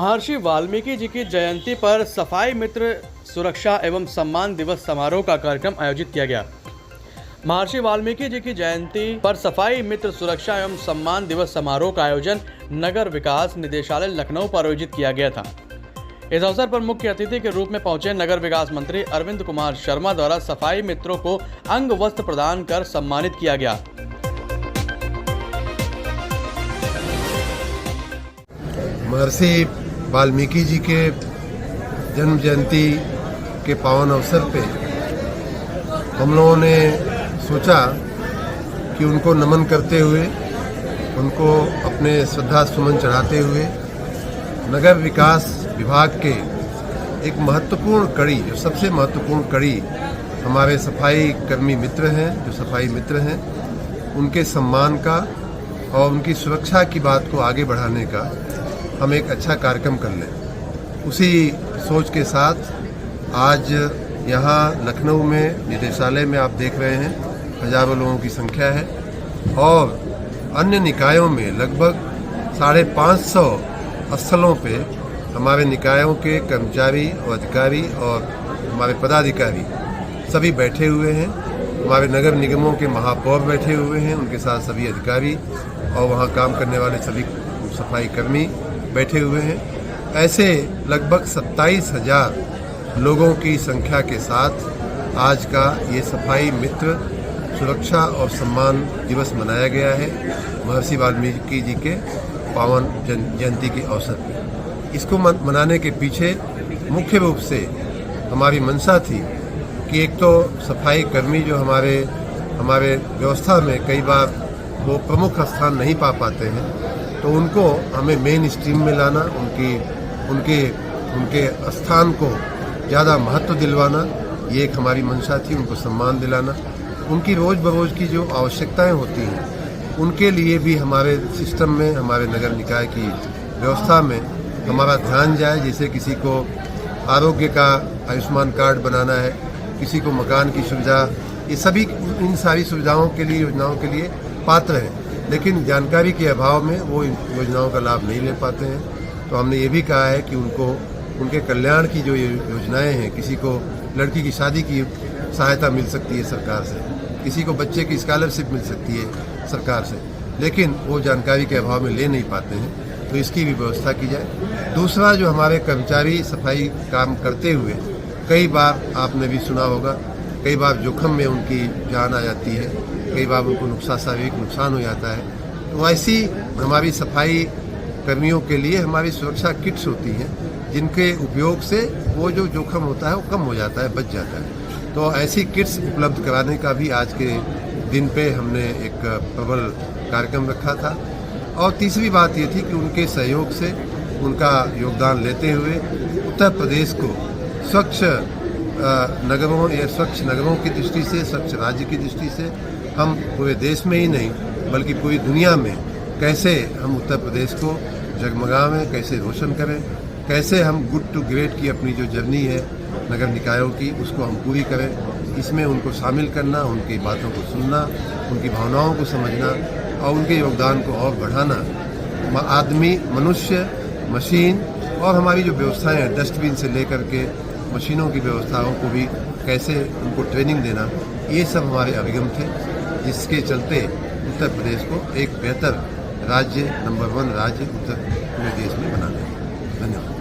महर्षि वाल्मीकि जी की जयंती पर सफाई मित्र सुरक्षा एवं सम्मान दिवस समारोह का कार्यक्रम आयोजित किया गया। महर्षि वाल्मीकि जी की जयंती पर सफाई मित्र सुरक्षा एवं सम्मान दिवस समारोह का आयोजन नगर विकास निदेशालय लखनऊ पर आयोजित किया गया था। इस अवसर पर मुख्य अतिथि के रूप में पहुंचे नगर विकास मंत्री अरविंद कुमार शर्मा द्वारा सफाई मित्रों को अंग वस्त्र प्रदान कर सम्मानित किया गया। महर्षि वाल्मीकि जी के जन्म जयंती के पावन अवसर पे हम लोगों ने सोचा कि उनको नमन करते हुए, उनको अपने श्रद्धा सुमन चढ़ाते हुए नगर विकास विभाग के एक महत्वपूर्ण कड़ी, जो सबसे महत्वपूर्ण कड़ी हमारे सफाई कर्मी मित्र हैं, जो सफाई मित्र हैं, उनके सम्मान का और उनकी सुरक्षा की बात को आगे बढ़ाने का हम एक अच्छा कार्यक्रम कर लें। उसी सोच के साथ आज यहाँ लखनऊ में निदेशालय में आप देख रहे हैं हजारों लोगों की संख्या है और अन्य निकायों में लगभग 550 स्थलों पे हमारे निकायों के कर्मचारी और अधिकारी और हमारे पदाधिकारी सभी बैठे हुए हैं। हमारे नगर निगमों के महापौर बैठे हुए हैं, उनके साथ सभी अधिकारी और वहाँ काम करने वाले सभी सफाई कर्मी बैठे हुए हैं। ऐसे लगभग 27,000 लोगों की संख्या के साथ आज का ये सफाई मित्र सुरक्षा और सम्मान दिवस मनाया गया है महर्षि वाल्मीकि जी के पावन जयंती के अवसर पर। इसको मनाने के पीछे मुख्य रूप से हमारी मंशा थी कि एक तो सफाई कर्मी जो हमारे व्यवस्था में कई बार वो प्रमुख स्थान नहीं पा पाते हैं, तो उनको हमें मेन स्ट्रीम में लाना, उनके स्थान को ज़्यादा महत्व दिलवाना, ये एक हमारी मंशा थी। उनको सम्मान दिलाना, उनकी रोज़ बरोज़ की जो आवश्यकताएं होती हैं उनके लिए भी हमारे सिस्टम में, हमारे नगर निकाय की व्यवस्था में हमारा ध्यान जाए। जैसे किसी को आरोग्य का आयुष्मान कार्ड बनाना है, किसी को मकान की सुविधा, ये सभी इन सारी सुविधाओं के लिए, योजनाओं के लिए पात्र हैं, लेकिन जानकारी के अभाव में वो इन योजनाओं का लाभ नहीं ले पाते हैं। तो हमने ये भी कहा है कि उनको उनके कल्याण की जो योजनाएं हैं, किसी को लड़की की शादी की सहायता मिल सकती है सरकार से, किसी को बच्चे की स्कॉलरशिप मिल सकती है सरकार से, लेकिन वो जानकारी के अभाव में ले नहीं पाते हैं, तो इसकी भी व्यवस्था की जाए। दूसरा, जो हमारे कर्मचारी सफाई काम करते हुए कई बार आपने भी सुना होगा, कई बार जोखिम में उनकी जान आ जाती है, कई बार उनको शारीरिक नुकसान हो जाता है, तो ऐसी हमारी सफाई कर्मियों के लिए हमारी सुरक्षा किट्स होती हैं, जिनके उपयोग से वो जो जोखिम होता है वो कम हो जाता है, बच जाता है। तो ऐसी किट्स उपलब्ध कराने का भी आज के दिन पे हमने एक प्रबल कार्यक्रम रखा था। और तीसरी बात ये थी कि उनके सहयोग से, उनका योगदान लेते हुए उत्तर प्रदेश को स्वच्छ नगरों की दृष्टि से, स्वच्छ राज्य की दृष्टि से हम पूरे देश में ही नहीं बल्कि पूरी दुनिया में कैसे हम उत्तर प्रदेश को जगमगावें, कैसे रोशन करें, कैसे हम गुड टू ग्रेट की अपनी जो जर्नी है नगर निकायों की, उसको हम पूरी करें। इसमें उनको शामिल करना, उनकी बातों को सुनना, उनकी भावनाओं को समझना और उनके योगदान को और बढ़ाना। आदमी, मनुष्य, मशीन और हमारी जो व्यवस्थाएं हैं, डस्टबिन से लेकर के मशीनों की व्यवस्थाओं को भी कैसे उनको ट्रेनिंग देना, ये सब हमारे अभिगम थे, जिसके चलते उत्तर प्रदेश को एक बेहतर राज्य, नंबर 1 राज्य उत्तर पूरे देश में बनाना है। धन्यवाद।